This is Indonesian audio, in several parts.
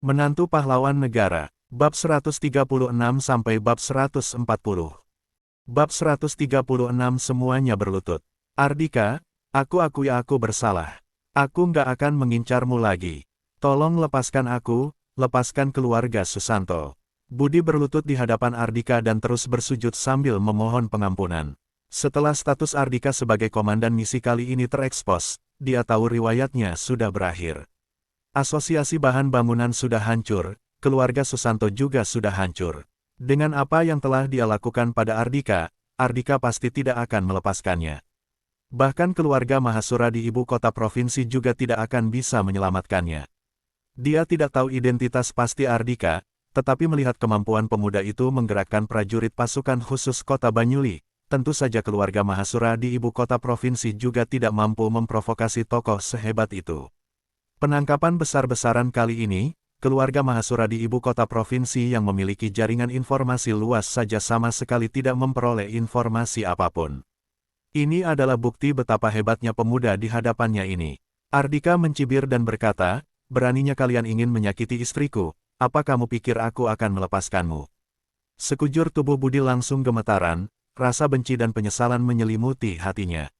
Menantu Pahlawan Negara, bab 136 sampai bab 140. Bab 136 semuanya berlutut. Ardika, aku akui aku bersalah. Aku nggak akan mengincarmu lagi. Tolong lepaskan aku, lepaskan keluarga Susanto. Budi berlutut di hadapan Ardika dan terus bersujud sambil memohon pengampunan. Setelah status Ardika sebagai komandan misi kali ini terekspos, dia tahu riwayatnya sudah berakhir. Asosiasi bahan bangunan sudah hancur, keluarga Susanto juga sudah hancur. Dengan apa yang telah dia lakukan pada Ardika, Ardika pasti tidak akan melepaskannya. Bahkan keluarga Mahasura di ibu kota provinsi juga tidak akan bisa menyelamatkannya. Dia tidak tahu identitas pasti Ardika, tetapi melihat kemampuan pemuda itu menggerakkan prajurit pasukan khusus kota Banyuli, tentu saja keluarga Mahasura di ibu kota provinsi juga tidak mampu memprovokasi tokoh sehebat itu. Penangkapan besar-besaran kali ini, keluarga Mahasura di ibu kota provinsi yang memiliki jaringan informasi luas saja sama sekali tidak memperoleh informasi apapun. Ini adalah bukti betapa hebatnya pemuda di hadapannya ini. Ardika mencibir dan berkata, beraninya kalian ingin menyakiti istriku, apa kamu pikir aku akan melepaskanmu? Sekujur tubuh Budi langsung gemetaran, rasa benci dan penyesalan menyelimuti hatinya.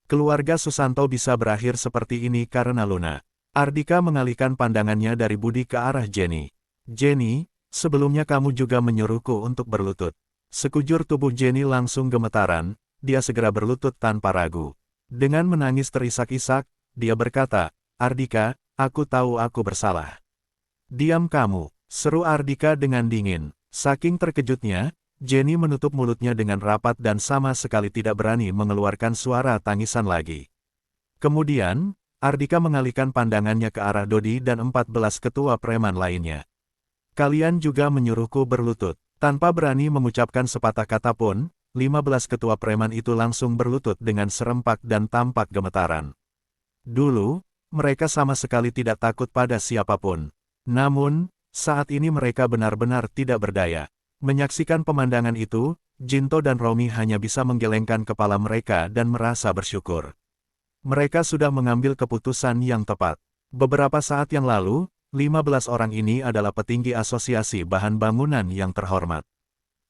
Keluarga Susanto bisa berakhir seperti ini karena Luna. Ardika mengalihkan pandangannya dari Budi ke arah Jenny. Jenny, sebelumnya kamu juga menyuruhku untuk berlutut. Sekujur tubuh Jenny langsung gemetaran, dia segera berlutut tanpa ragu. Dengan menangis terisak-isak, dia berkata, Ardika, aku tahu aku bersalah. Diam kamu, seru Ardika dengan dingin. Saking terkejutnya, Jenny menutup mulutnya dengan rapat dan sama sekali tidak berani mengeluarkan suara tangisan lagi. Kemudian, Ardika mengalihkan pandangannya ke arah Dodi dan 14 ketua preman lainnya. Kalian juga menyuruhku berlutut. Tanpa berani mengucapkan sepatah kata pun, 15 ketua preman itu langsung berlutut dengan serempak dan tampak gemetaran. Dulu, mereka sama sekali tidak takut pada siapapun. Namun, saat ini mereka benar-benar tidak berdaya. Menyaksikan pemandangan itu, Jinto dan Romi hanya bisa menggelengkan kepala mereka dan merasa bersyukur. Mereka sudah mengambil keputusan yang tepat. Beberapa saat yang lalu, 15 orang ini adalah petinggi asosiasi bahan bangunan yang terhormat.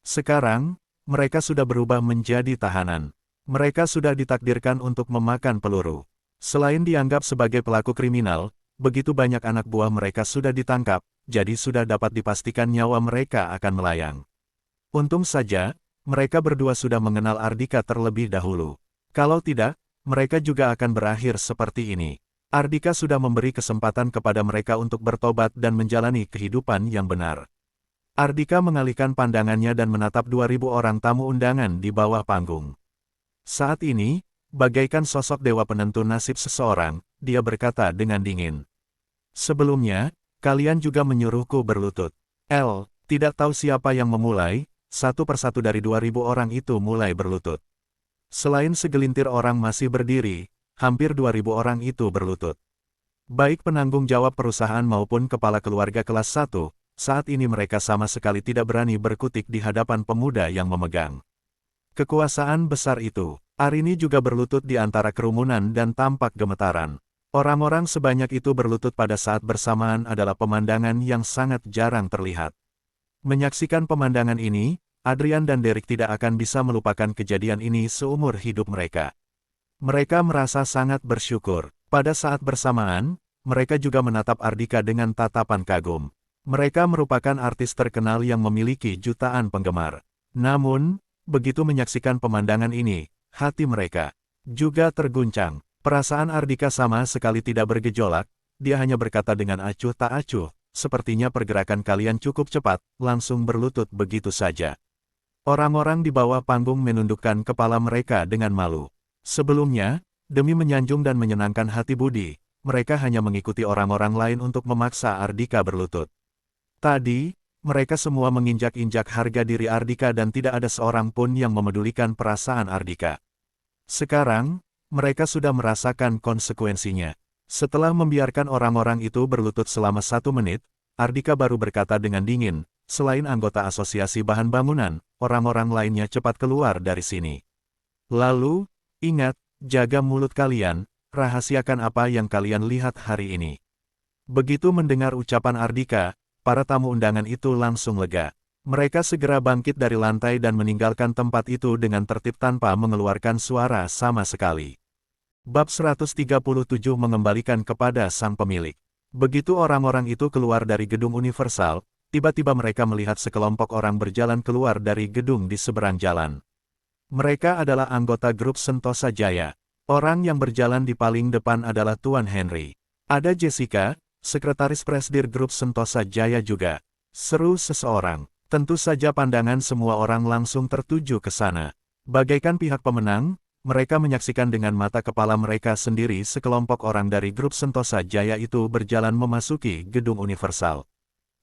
Sekarang, mereka sudah berubah menjadi tahanan. Mereka sudah ditakdirkan untuk memakan peluru. Selain dianggap sebagai pelaku kriminal, begitu banyak anak buah mereka sudah ditangkap, jadi sudah dapat dipastikan nyawa mereka akan melayang. Untung saja, mereka berdua sudah mengenal Ardika terlebih dahulu. Kalau tidak, mereka juga akan berakhir seperti ini. Ardika sudah memberi kesempatan kepada mereka untuk bertobat dan menjalani kehidupan yang benar. Ardika mengalihkan pandangannya dan menatap 2000 orang tamu undangan di bawah panggung. Saat ini, bagaikan sosok dewa penentu nasib seseorang, dia berkata dengan dingin. Sebelumnya, kalian juga menyuruhku berlutut. Tidak tahu siapa yang memulai, satu persatu dari 2000 orang itu mulai berlutut. Selain segelintir orang masih berdiri, hampir 2000 orang itu berlutut. Baik penanggung jawab perusahaan maupun kepala keluarga kelas 1, saat ini mereka sama sekali tidak berani berkutik di hadapan pemuda yang memegang kekuasaan besar itu. Arini juga berlutut di antara kerumunan dan tampak gemetaran. Orang-orang sebanyak itu berlutut pada saat bersamaan adalah pemandangan yang sangat jarang terlihat. Menyaksikan pemandangan ini, Adrian dan Derek tidak akan bisa melupakan kejadian ini seumur hidup mereka. Mereka merasa sangat bersyukur. Pada saat bersamaan, mereka juga menatap Ardika dengan tatapan kagum. Mereka merupakan artis terkenal yang memiliki jutaan penggemar. Namun, begitu menyaksikan pemandangan ini, hati mereka juga terguncang. Perasaan Ardika sama sekali tidak bergejolak, dia hanya berkata dengan acuh tak acuh, sepertinya pergerakan kalian cukup cepat, langsung berlutut begitu saja. Orang-orang di bawah panggung menundukkan kepala mereka dengan malu. Sebelumnya, demi menyanjung dan menyenangkan hati Budi, mereka hanya mengikuti orang-orang lain untuk memaksa Ardika berlutut. Tadi, mereka semua menginjak-injak harga diri Ardika dan tidak ada seorang pun yang memedulikan perasaan Ardika. Sekarang, mereka sudah merasakan konsekuensinya. Setelah membiarkan orang-orang itu berlutut selama 1 menit, Ardika baru berkata dengan dingin, selain anggota asosiasi bahan bangunan, orang-orang lainnya cepat keluar dari sini. Lalu, ingat, jaga mulut kalian, rahasiakan apa yang kalian lihat hari ini. Begitu mendengar ucapan Ardika, para tamu undangan itu langsung lega. Mereka segera bangkit dari lantai dan meninggalkan tempat itu dengan tertib tanpa mengeluarkan suara sama sekali. Bab 137 mengembalikan kepada sang pemilik. Begitu orang-orang itu keluar dari gedung Universal, tiba-tiba mereka melihat sekelompok orang berjalan keluar dari gedung di seberang jalan. Mereka adalah anggota grup Sentosa Jaya. Orang yang berjalan di paling depan adalah Tuan Henry. Ada Jessica, sekretaris presidir grup Sentosa Jaya juga. Seru seseorang. Tentu saja pandangan semua orang langsung tertuju ke sana. Bagaikan pihak pemenang, mereka menyaksikan dengan mata kepala mereka sendiri sekelompok orang dari grup Sentosa Jaya itu berjalan memasuki gedung Universal.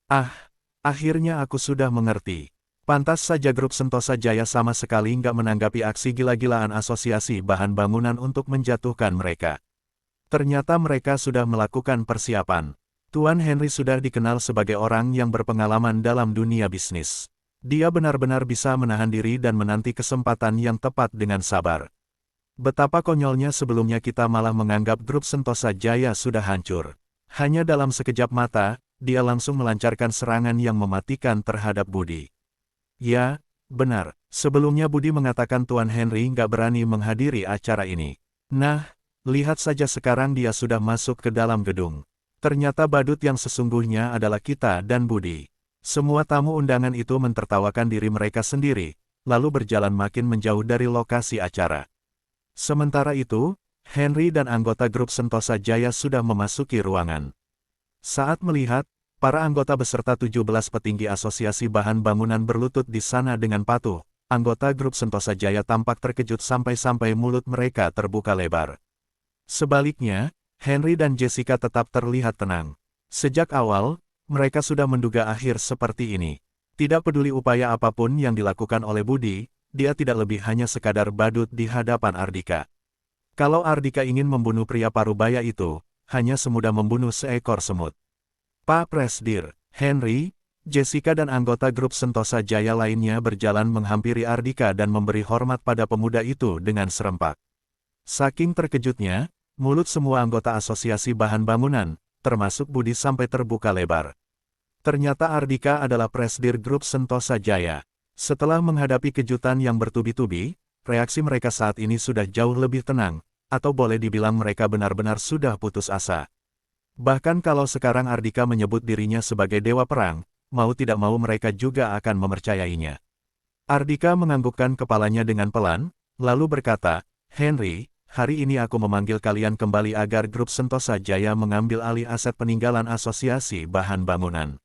Ah, akhirnya aku sudah mengerti. Pantas saja grup Sentosa Jaya sama sekali nggak menanggapi aksi gila-gilaan asosiasi bahan bangunan untuk menjatuhkan mereka. Ternyata mereka sudah melakukan persiapan. Tuan Henry sudah dikenal sebagai orang yang berpengalaman dalam dunia bisnis. Dia benar-benar bisa menahan diri dan menanti kesempatan yang tepat dengan sabar. Betapa konyolnya sebelumnya kita malah menganggap grup Sentosa Jaya sudah hancur. Hanya dalam sekejap mata, dia langsung melancarkan serangan yang mematikan terhadap Budi. Ya, benar. Sebelumnya Budi mengatakan Tuan Henry nggak berani menghadiri acara ini. Nah, lihat saja sekarang dia sudah masuk ke dalam gedung. Ternyata badut yang sesungguhnya adalah kita dan Budi. Semua tamu undangan itu mentertawakan diri mereka sendiri, lalu berjalan makin menjauh dari lokasi acara. Sementara itu, Henry dan anggota grup Sentosa Jaya sudah memasuki ruangan. Saat melihat, para anggota beserta 17 petinggi asosiasi bahan bangunan berlutut di sana dengan patuh, anggota grup Sentosa Jaya tampak terkejut sampai-sampai mulut mereka terbuka lebar. Sebaliknya, Henry dan Jessica tetap terlihat tenang. Sejak awal, mereka sudah menduga akhir seperti ini. Tidak peduli upaya apapun yang dilakukan oleh Budi, dia tidak lebih hanya sekadar badut di hadapan Ardika. Kalau Ardika ingin membunuh pria parubaya itu, hanya semudah membunuh seekor semut. Pak Presdir, Henry, Jessica dan anggota grup Sentosa Jaya lainnya berjalan menghampiri Ardika dan memberi hormat pada pemuda itu dengan serempak. Saking terkejutnya, mulut semua anggota asosiasi bahan bangunan, termasuk Budi sampai terbuka lebar. Ternyata Ardika adalah presidir grup Sentosa Jaya. Setelah menghadapi kejutan yang bertubi-tubi, reaksi mereka saat ini sudah jauh lebih tenang, atau boleh dibilang mereka benar-benar sudah putus asa. Bahkan kalau sekarang Ardika menyebut dirinya sebagai dewa perang, mau tidak mau mereka juga akan mempercayainya. Ardika menganggukkan kepalanya dengan pelan, lalu berkata, Henry, hari ini aku memanggil kalian kembali agar grup Sentosa Jaya mengambil alih aset peninggalan asosiasi bahan bangunan.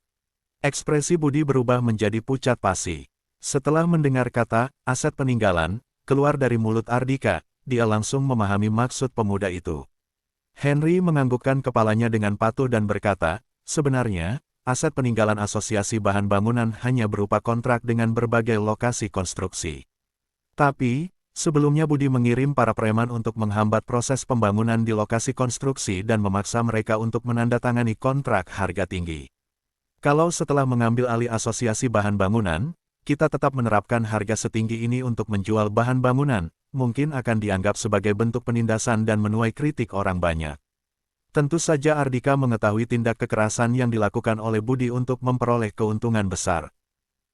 Ekspresi Budi berubah menjadi pucat pasi. Setelah mendengar kata, aset peninggalan, keluar dari mulut Ardika, dia langsung memahami maksud pemuda itu. Henry menganggukkan kepalanya dengan patuh dan berkata, sebenarnya, aset peninggalan asosiasi bahan bangunan hanya berupa kontrak dengan berbagai lokasi konstruksi. Tapi, sebelumnya Budi mengirim para preman untuk menghambat proses pembangunan di lokasi konstruksi dan memaksa mereka untuk menandatangani kontrak harga tinggi. Kalau setelah mengambil alih asosiasi bahan bangunan, kita tetap menerapkan harga setinggi ini untuk menjual bahan bangunan, mungkin akan dianggap sebagai bentuk penindasan dan menuai kritik orang banyak. Tentu saja Ardika mengetahui tindak kekerasan yang dilakukan oleh Budi untuk memperoleh keuntungan besar.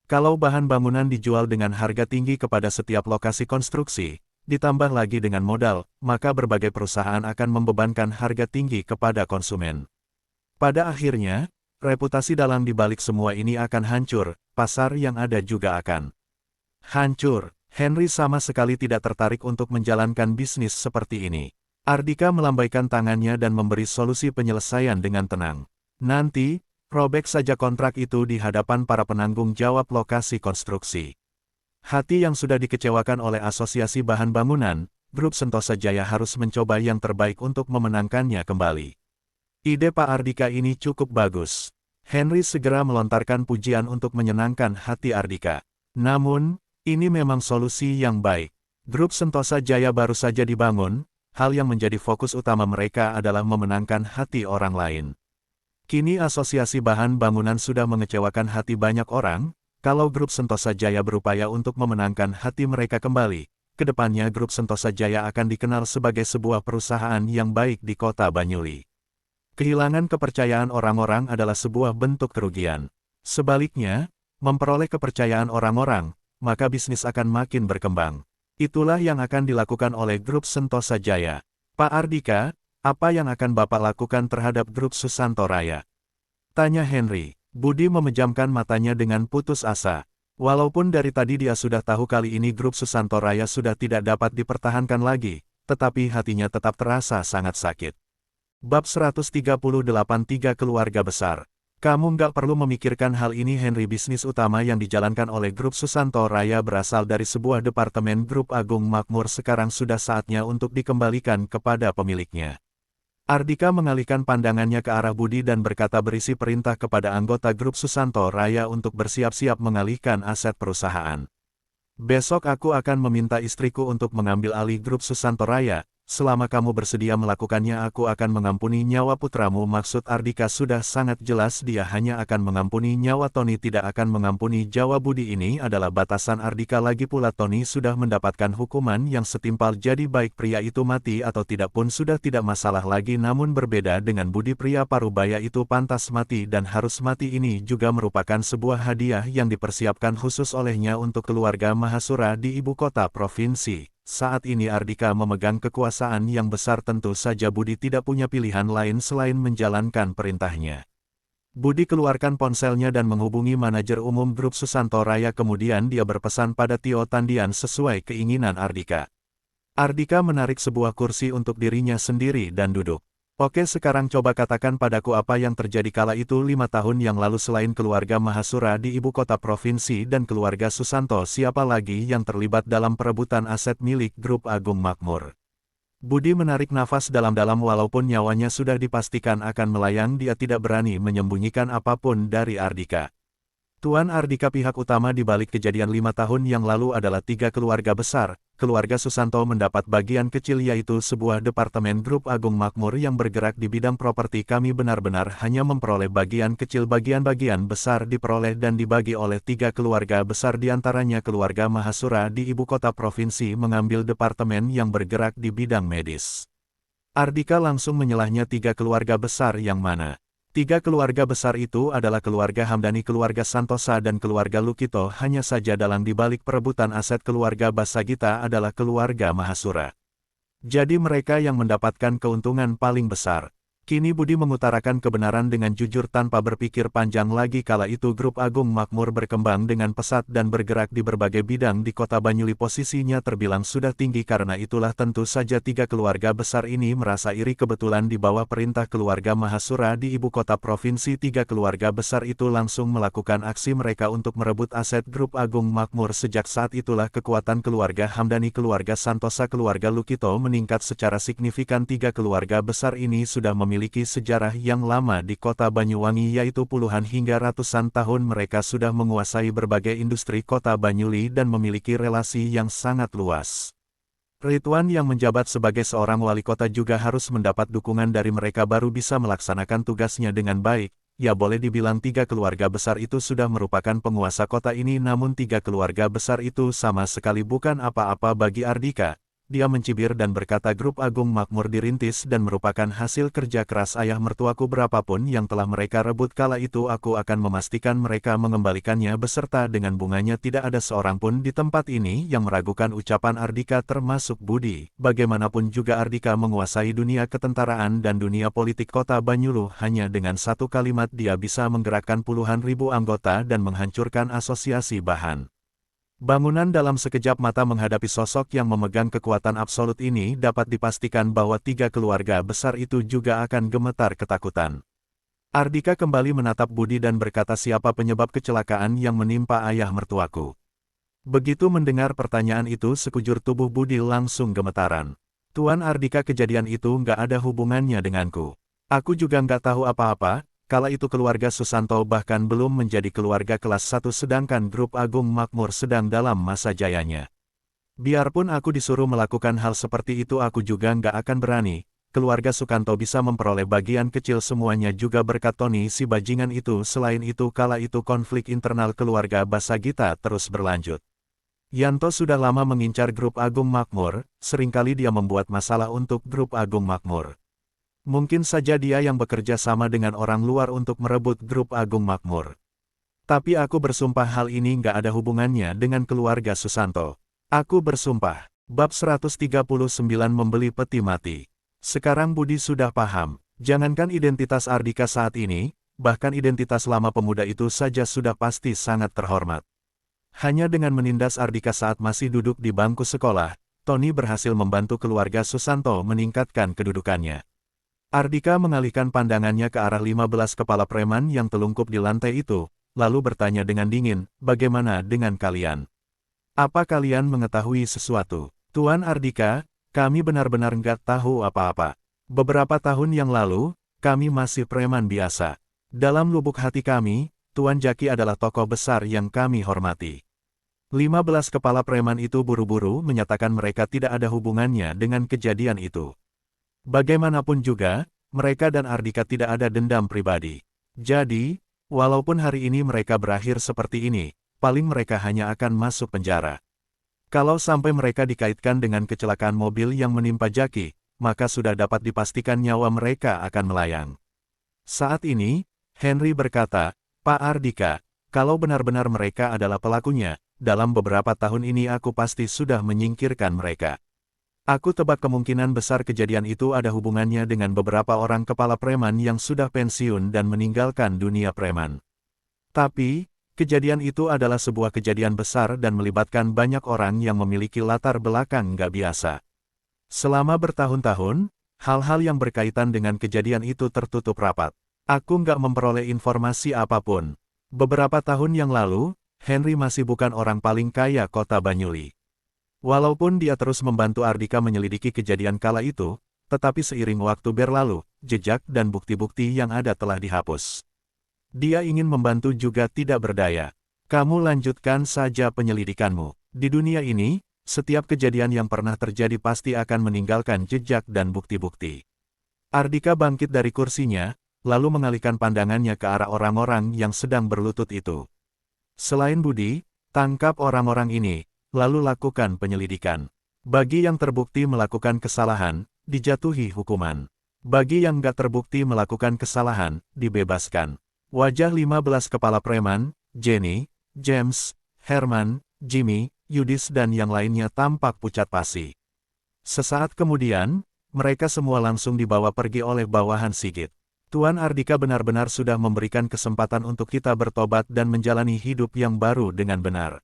Kalau bahan bangunan dijual dengan harga tinggi kepada setiap lokasi konstruksi, ditambah lagi dengan modal, maka berbagai perusahaan akan membebankan harga tinggi kepada konsumen. Pada akhirnya, reputasi dalang di balik semua ini akan hancur, pasar yang ada juga akan hancur. Henry sama sekali tidak tertarik untuk menjalankan bisnis seperti ini. Ardika melambaikan tangannya dan memberi solusi penyelesaian dengan tenang. Nanti, robek saja kontrak itu di hadapan para penanggung jawab lokasi konstruksi. Hati yang sudah dikecewakan oleh asosiasi bahan bangunan, grup Sentosa Jaya harus mencoba yang terbaik untuk memenangkannya kembali. Ide Pak Ardika ini cukup bagus. Henry segera melontarkan pujian untuk menyenangkan hati Ardika. Namun, ini memang solusi yang baik. Grup Sentosa Jaya baru saja dibangun, hal yang menjadi fokus utama mereka adalah memenangkan hati orang lain. Kini asosiasi bahan bangunan sudah mengecewakan hati banyak orang, kalau grup Sentosa Jaya berupaya untuk memenangkan hati mereka kembali, kedepannya grup Sentosa Jaya akan dikenal sebagai sebuah perusahaan yang baik di kota Banyuli. Kehilangan kepercayaan orang-orang adalah sebuah bentuk kerugian. Sebaliknya, memperoleh kepercayaan orang-orang, maka bisnis akan makin berkembang. Itulah yang akan dilakukan oleh Grup Sentosa Jaya. Pak Ardika, apa yang akan Bapak lakukan terhadap Grup Susanto Raya? Tanya Henry. Budi memejamkan matanya dengan putus asa. Walaupun dari tadi dia sudah tahu kali ini Grup Susanto Raya sudah tidak dapat dipertahankan lagi, tetapi hatinya tetap terasa sangat sakit. Bab 138 Tiga Keluarga Besar. Kamu nggak perlu memikirkan hal ini Henry. Bisnis utama yang dijalankan oleh Grup Susanto Raya berasal dari sebuah departemen Grup Agung Makmur. Sekarang sudah saatnya untuk dikembalikan kepada pemiliknya. Ardika mengalihkan pandangannya ke arah Budi dan berkata berisi perintah kepada anggota Grup Susanto Raya untuk bersiap-siap mengalihkan aset perusahaan. Besok aku akan meminta istriku untuk mengambil alih Grup Susanto Raya. Selama kamu bersedia melakukannya aku akan mengampuni nyawa putramu. Maksud Ardika sudah sangat jelas, dia hanya akan mengampuni nyawa Tony, tidak akan mengampuni Jawa. Budi ini adalah batasan Ardika. Lagi pula Tony sudah mendapatkan hukuman yang setimpal, jadi baik pria itu mati atau tidak pun sudah tidak masalah lagi. Namun berbeda dengan Budi, pria parubaya itu pantas mati dan harus mati. Ini juga merupakan sebuah hadiah yang dipersiapkan khusus olehnya untuk keluarga Mahasura di ibu kota provinsi. Saat ini Ardika memegang kekuasaan yang besar, tentu saja Budi tidak punya pilihan lain selain menjalankan perintahnya. Budi keluarkan ponselnya dan menghubungi manajer umum Grup Susanto Raya, kemudian dia berpesan pada Tio Tandian sesuai keinginan Ardika. Ardika menarik sebuah kursi untuk dirinya sendiri dan duduk. Oke, sekarang coba katakan padaku apa yang terjadi kala itu 5 tahun yang lalu. Selain keluarga Mahasura di ibu kota provinsi dan keluarga Susanto, siapa lagi yang terlibat dalam perebutan aset milik Grup Agung Makmur? Budi menarik nafas dalam-dalam. Walaupun nyawanya sudah dipastikan akan melayang, dia tidak berani menyembunyikan apapun dari Ardika. Tuan Ardika, pihak utama di balik kejadian 5 tahun yang lalu adalah 3 keluarga besar. Keluarga Susanto mendapat bagian kecil, yaitu sebuah departemen Grup Agung Makmur yang bergerak di bidang properti. Kami benar-benar hanya memperoleh bagian kecil, bagian-bagian besar diperoleh dan dibagi oleh 3 keluarga besar, diantaranya keluarga Mahasura di ibu kota provinsi mengambil departemen yang bergerak di bidang medis. Ardika langsung menyelahnya. 3 keluarga besar yang mana? 3 keluarga besar itu adalah keluarga Hamdani, keluarga Santosa, dan keluarga Lukito. Hanya saja dalang di balik perebutan aset keluarga Basagita adalah keluarga Mahasura. Jadi mereka yang mendapatkan keuntungan paling besar. Kini Budi mengutarakan kebenaran dengan jujur tanpa berpikir panjang lagi. Kala itu Grup Agung Makmur berkembang dengan pesat dan bergerak di berbagai bidang di kota Banyuli. Posisinya terbilang sudah tinggi, karena itulah tentu saja 3 keluarga besar ini merasa iri. Kebetulan di bawah perintah keluarga Mahasura di ibu kota provinsi, 3 keluarga besar itu langsung melakukan aksi mereka untuk merebut aset Grup Agung Makmur. Sejak saat itulah kekuatan keluarga Hamdani, keluarga Santosa, keluarga Lukito meningkat secara signifikan. 3 keluarga besar ini sudah memiliki sejarah yang lama di kota Banyuwangi, yaitu puluhan hingga ratusan tahun. Mereka sudah menguasai berbagai industri kota Banyuli dan memiliki relasi yang sangat luas. Ridwan yang menjabat sebagai seorang wali kota juga harus mendapat dukungan dari mereka baru bisa melaksanakan tugasnya dengan baik. Ya, boleh dibilang 3 keluarga besar itu sudah merupakan penguasa kota ini, namun 3 keluarga besar itu sama sekali bukan apa-apa bagi Ardika. Dia mencibir dan berkata, Grup Agung Makmur dirintis dan merupakan hasil kerja keras ayah mertuaku. Berapapun yang telah mereka rebut kala itu, aku akan memastikan mereka mengembalikannya beserta dengan bunganya. Tidak ada seorang pun di tempat ini yang meragukan ucapan Ardika, termasuk Budi. Bagaimanapun juga Ardika menguasai dunia ketentaraan dan dunia politik kota Banyulu. Hanya dengan satu kalimat dia bisa menggerakkan puluhan ribu anggota dan menghancurkan asosiasi bahan bangunan dalam sekejap mata. Menghadapi sosok yang memegang kekuatan absolut ini, dapat dipastikan bahwa 3 keluarga besar itu juga akan gemetar ketakutan. Ardika kembali menatap Budi dan berkata, siapa penyebab kecelakaan yang menimpa ayah mertuaku? Begitu mendengar pertanyaan itu, sekujur tubuh Budi langsung gemetaran. Tuan Ardika, kejadian itu nggak ada hubungannya denganku. Aku juga nggak tahu apa-apa. Kala itu keluarga Susanto bahkan belum menjadi keluarga kelas 1, sedangkan Grup Agung Makmur sedang dalam masa jayanya. Biarpun aku disuruh melakukan hal seperti itu, aku juga nggak akan berani. Keluarga Sukanto bisa memperoleh bagian kecil semuanya juga berkat Tony si bajingan itu. Selain itu, kala itu konflik internal keluarga Basagita terus berlanjut. Yanto sudah lama mengincar Grup Agung Makmur, seringkali dia membuat masalah untuk Grup Agung Makmur. Mungkin saja dia yang bekerja sama dengan orang luar untuk merebut grup Agung Makmur. Tapi aku bersumpah hal ini nggak ada hubungannya dengan keluarga Susanto. Aku bersumpah. Bab 139 membeli peti mati. Sekarang Budi sudah paham. Jangankan identitas Ardika saat ini, bahkan identitas lama pemuda itu saja sudah pasti sangat terhormat. Hanya dengan menindas Ardika saat masih duduk di bangku sekolah, Tony berhasil membantu keluarga Susanto meningkatkan kedudukannya. Ardika mengalihkan pandangannya ke arah 15 kepala preman yang telungkup di lantai itu, lalu bertanya dengan dingin, "Bagaimana dengan kalian? Apa kalian mengetahui sesuatu?" "Tuan Ardika, kami benar-benar nggak tahu apa-apa. Beberapa tahun yang lalu, kami masih preman biasa. Dalam lubuk hati kami, Tuan Jaki adalah tokoh besar yang kami hormati." 15 kepala preman itu buru-buru menyatakan mereka tidak ada hubungannya dengan kejadian itu. Bagaimanapun juga, mereka dan Ardika tidak ada dendam pribadi. Jadi, walaupun hari ini mereka berakhir seperti ini, paling mereka hanya akan masuk penjara. Kalau sampai mereka dikaitkan dengan kecelakaan mobil yang menimpa Jaki, maka sudah dapat dipastikan nyawa mereka akan melayang. Saat ini, Henry berkata, "Pak Ardika, kalau benar-benar mereka adalah pelakunya, dalam beberapa tahun ini aku pasti sudah menyingkirkan mereka. Aku tebak kemungkinan besar kejadian itu ada hubungannya dengan beberapa orang kepala preman yang sudah pensiun dan meninggalkan dunia preman. Tapi, kejadian itu adalah sebuah kejadian besar dan melibatkan banyak orang yang memiliki latar belakang nggak biasa. Selama bertahun-tahun, hal-hal yang berkaitan dengan kejadian itu tertutup rapat. Aku nggak memperoleh informasi apapun. Beberapa tahun yang lalu, Henry masih bukan orang paling kaya kota Banyuli. Walaupun dia terus membantu Ardika menyelidiki kejadian kala itu, tetapi seiring waktu berlalu, jejak dan bukti-bukti yang ada telah dihapus. Dia ingin membantu juga tidak berdaya. "Kamu lanjutkan saja penyelidikanmu. Di dunia ini, setiap kejadian yang pernah terjadi pasti akan meninggalkan jejak dan bukti-bukti." Ardika bangkit dari kursinya, lalu mengalihkan pandangannya ke arah orang-orang yang sedang berlutut itu. "Selain Budi, tangkap orang-orang ini, lalu lakukan penyelidikan. Bagi yang terbukti melakukan kesalahan, dijatuhi hukuman. Bagi yang nggak terbukti melakukan kesalahan, dibebaskan." Wajah 15 kepala preman, Jenny, James, Herman, Jimmy, Yudis dan yang lainnya tampak pucat pasi. Sesaat kemudian, mereka semua langsung dibawa pergi oleh bawahan Sigit. "Tuan Ardika benar-benar sudah memberikan kesempatan untuk kita bertobat dan menjalani hidup yang baru dengan benar."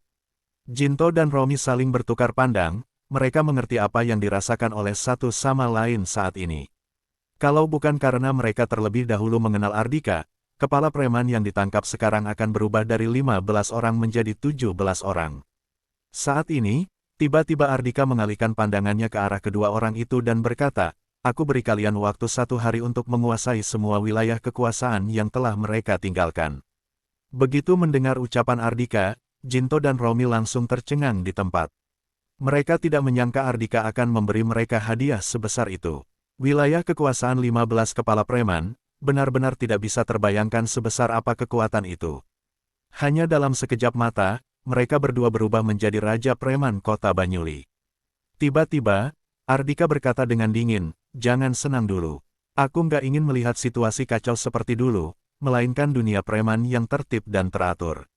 Jinto dan Romi saling bertukar pandang, mereka mengerti apa yang dirasakan oleh satu sama lain saat ini. Kalau bukan karena mereka terlebih dahulu mengenal Ardika, kepala preman yang ditangkap sekarang akan berubah dari 15 orang menjadi 17 orang. Saat ini, tiba-tiba Ardika mengalihkan pandangannya ke arah kedua orang itu dan berkata, "Aku beri kalian waktu 1 hari untuk menguasai semua wilayah kekuasaan yang telah mereka tinggalkan." Begitu mendengar ucapan Ardika, Jinto dan Romi langsung tercengang di tempat. Mereka tidak menyangka Ardika akan memberi mereka hadiah sebesar itu. Wilayah kekuasaan 15 kepala preman, benar-benar tidak bisa terbayangkan sebesar apa kekuatan itu. Hanya dalam sekejap mata, mereka berdua berubah menjadi raja preman kota Banyuli. Tiba-tiba, Ardika berkata dengan dingin, "Jangan senang dulu. Aku nggak ingin melihat situasi kacau seperti dulu, melainkan dunia preman yang tertib dan teratur.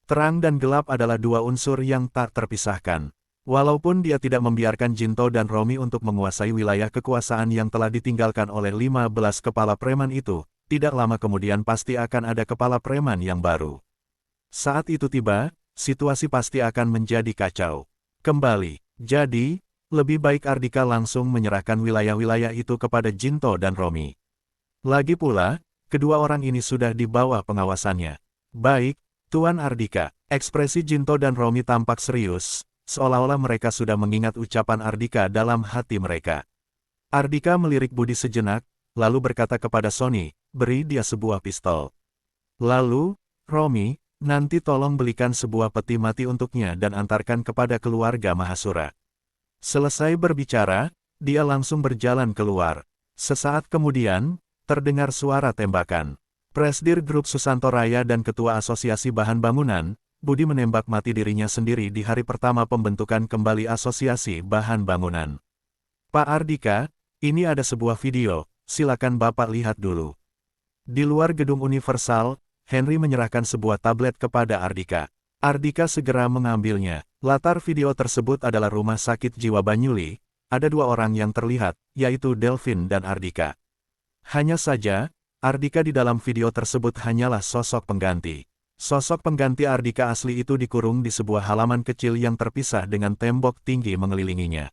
Terang dan gelap adalah dua unsur yang tak terpisahkan." Walaupun dia tidak membiarkan Jinto dan Romi untuk menguasai wilayah kekuasaan yang telah ditinggalkan oleh 15 kepala preman itu, tidak lama kemudian pasti akan ada kepala preman yang baru. Saat itu tiba, situasi pasti akan menjadi kacau kembali. Jadi, lebih baik Ardika langsung menyerahkan wilayah-wilayah itu kepada Jinto dan Romi. Lagi pula, kedua orang ini sudah di bawah pengawasannya. "Baik, Tuan Ardika." Ekspresi Jinto dan Romi tampak serius, seolah-olah mereka sudah mengingat ucapan Ardika dalam hati mereka. Ardika melirik Budi sejenak, lalu berkata kepada Sony, "Beri dia sebuah pistol. Lalu, Romi, nanti tolong belikan sebuah peti mati untuknya dan antarkan kepada keluarga Mahasura." Selesai berbicara, dia langsung berjalan keluar. Sesaat kemudian, terdengar suara tembakan. Presdir Grup Susanto Raya dan Ketua Asosiasi Bahan Bangunan, Budi menembak mati dirinya sendiri di hari pertama pembentukan kembali Asosiasi Bahan Bangunan. "Pak Ardika, ini ada sebuah video, silakan Bapak lihat dulu. Di luar gedung Universal, Henry menyerahkan sebuah tablet kepada Ardika. Ardika segera mengambilnya. Latar video tersebut adalah rumah sakit jiwa Banyuli. Ada dua orang yang terlihat, yaitu Delvin dan Ardika. Hanya saja, Ardika di dalam video tersebut hanyalah sosok pengganti. Sosok pengganti Ardika asli itu dikurung di sebuah halaman kecil yang terpisah dengan tembok tinggi mengelilinginya.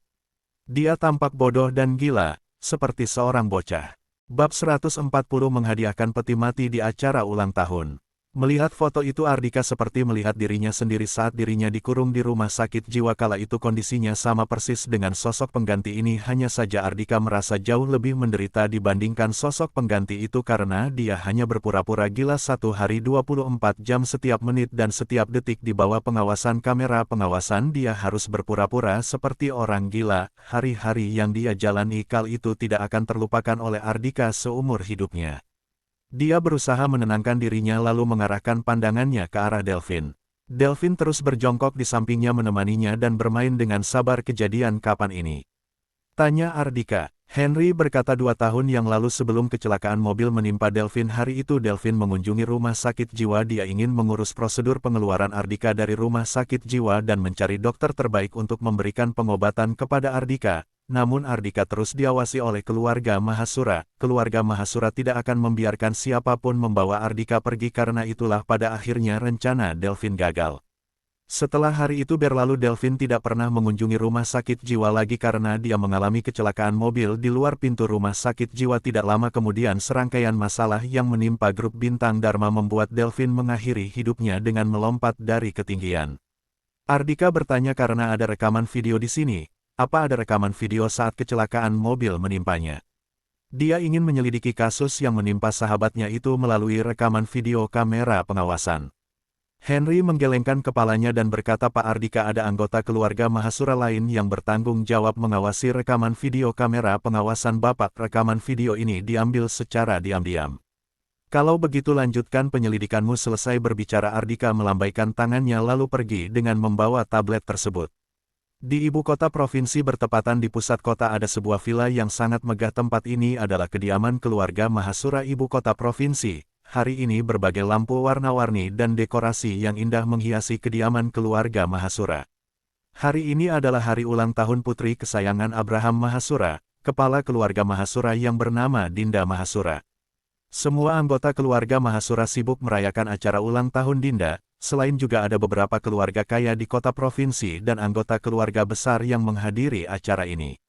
Dia tampak bodoh dan gila, seperti seorang bocah. Bab 140 menghadiahkan peti mati di acara ulang tahun. Melihat foto itu Ardika seperti melihat dirinya sendiri saat dirinya dikurung di rumah sakit jiwa kala itu kondisinya sama persis dengan sosok pengganti ini hanya saja Ardika merasa jauh lebih menderita dibandingkan sosok pengganti itu karena dia hanya berpura-pura gila 1 hari 24 jam setiap menit dan setiap detik di bawah pengawasan kamera pengawasan dia harus berpura-pura seperti orang gila, hari-hari yang dia jalani kala itu tidak akan terlupakan oleh Ardika seumur hidupnya. Dia berusaha menenangkan dirinya lalu mengarahkan pandangannya ke arah Delvin. Delvin terus berjongkok di sampingnya menemaninya dan bermain dengan sabar kejadian kapan ini. Tanya Ardika. Henry berkata 2 tahun yang lalu sebelum kecelakaan mobil menimpa Delvin hari itu Delvin mengunjungi rumah sakit jiwa dia ingin mengurus prosedur pengeluaran Ardika dari rumah sakit jiwa dan mencari dokter terbaik untuk memberikan pengobatan kepada Ardika. Namun Ardika terus diawasi oleh keluarga Mahasura. Keluarga Mahasura tidak akan membiarkan siapapun membawa Ardika pergi karena itulah pada akhirnya rencana Delvin gagal. Setelah hari itu berlalu Delvin tidak pernah mengunjungi rumah sakit jiwa lagi karena dia mengalami kecelakaan mobil di luar pintu rumah sakit jiwa tidak lama kemudian serangkaian masalah yang menimpa grup Bintang Dharma membuat Delvin mengakhiri hidupnya dengan melompat dari ketinggian. Ardika bertanya karena ada rekaman video di sini. Apa ada rekaman video saat kecelakaan mobil menimpanya? Dia ingin menyelidiki kasus yang menimpa sahabatnya itu melalui rekaman video kamera pengawasan. Henry menggelengkan kepalanya dan berkata Pak Ardika ada anggota keluarga Mahasura lain yang bertanggung jawab mengawasi rekaman video kamera pengawasan Bapak. Rekaman video ini diambil secara diam-diam. Kalau begitu lanjutkan penyelidikanmu selesai berbicara Ardika melambaikan tangannya lalu pergi dengan membawa tablet tersebut. Di ibu kota provinsi bertepatan di pusat kota ada sebuah villa yang sangat megah tempat ini adalah kediaman keluarga Mahasura ibu kota provinsi. Hari ini berbagai lampu warna-warni dan dekorasi yang indah menghiasi kediaman keluarga Mahasura. Hari ini adalah hari ulang tahun putri kesayangan Abraham Mahasura, kepala keluarga Mahasura yang bernama Dinda Mahasura. Semua anggota keluarga Mahasura sibuk merayakan acara ulang tahun Dinda. Selain juga ada beberapa keluarga kaya di kota provinsi dan anggota keluarga besar yang menghadiri acara ini.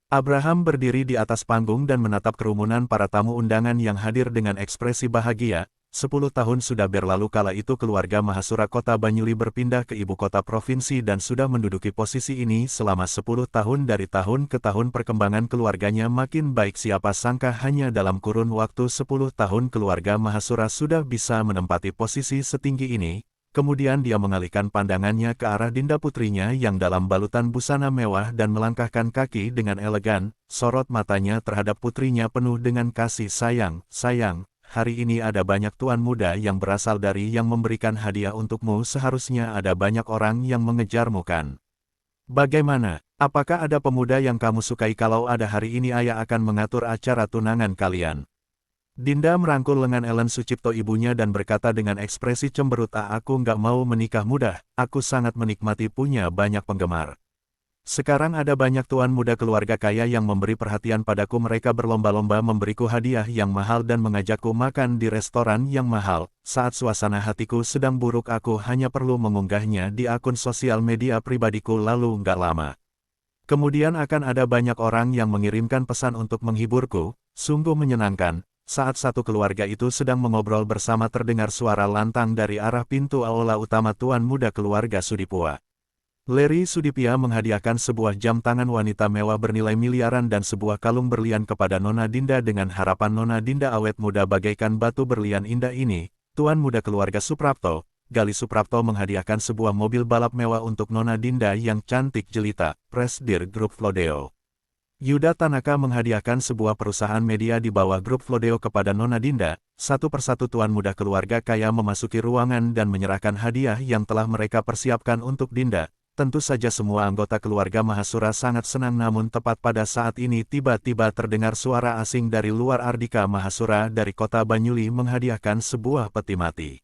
Abraham berdiri di atas panggung dan menatap kerumunan para tamu undangan yang hadir dengan ekspresi bahagia. 10 tahun sudah berlalu kala itu keluarga Mahasura kota Banyuli berpindah ke ibu kota provinsi dan sudah menduduki posisi ini selama 10 tahun dari tahun ke tahun perkembangan keluarganya makin baik siapa sangka hanya dalam kurun waktu 10 tahun keluarga Mahasura sudah bisa menempati posisi setinggi ini. Kemudian dia mengalihkan pandangannya ke arah Dinda putrinya yang dalam balutan busana mewah dan melangkahkan kaki dengan elegan, sorot matanya terhadap putrinya penuh dengan kasih sayang. Sayang, hari ini ada banyak tuan muda yang berasal dari yang memberikan hadiah untukmu seharusnya ada banyak orang yang mengejarmu kan? Bagaimana? Apakah ada pemuda yang kamu sukai kalau ada hari ini ayah akan mengatur acara tunangan kalian? Dinda merangkul lengan Ellen Sucipto ibunya dan berkata dengan ekspresi cemberut aku nggak mau menikah muda, aku sangat menikmati punya banyak penggemar. Sekarang ada banyak tuan muda keluarga kaya yang memberi perhatian padaku mereka berlomba-lomba memberiku hadiah yang mahal dan mengajakku makan di restoran yang mahal. Saat suasana hatiku sedang buruk aku hanya perlu mengunggahnya di akun sosial media pribadiku lalu nggak lama. Kemudian akan ada banyak orang yang mengirimkan pesan untuk menghiburku, sungguh menyenangkan. Saat satu keluarga itu sedang mengobrol bersama terdengar suara lantang dari arah pintu aula utama tuan muda keluarga Sudipua. Larry Sudipia menghadiahkan sebuah jam tangan wanita mewah bernilai miliaran dan sebuah kalung berlian kepada Nona Dinda dengan harapan Nona Dinda awet muda bagaikan batu berlian indah ini. Tuan muda keluarga Suprapto, Gali Suprapto menghadiahkan sebuah mobil balap mewah untuk Nona Dinda yang cantik jelita, Presidir Grup Flodeo. Yuda Tanaka menghadiahkan sebuah perusahaan media di bawah grup Flodeo kepada Nona Dinda. Satu persatu tuan muda keluarga kaya memasuki ruangan dan menyerahkan hadiah yang telah mereka persiapkan untuk Dinda. Tentu saja semua anggota keluarga Mahasura sangat senang, namun tepat pada saat ini tiba-tiba terdengar suara asing dari luar. Ardika Mahasura dari kota Banyuli menghadiahkan sebuah peti mati.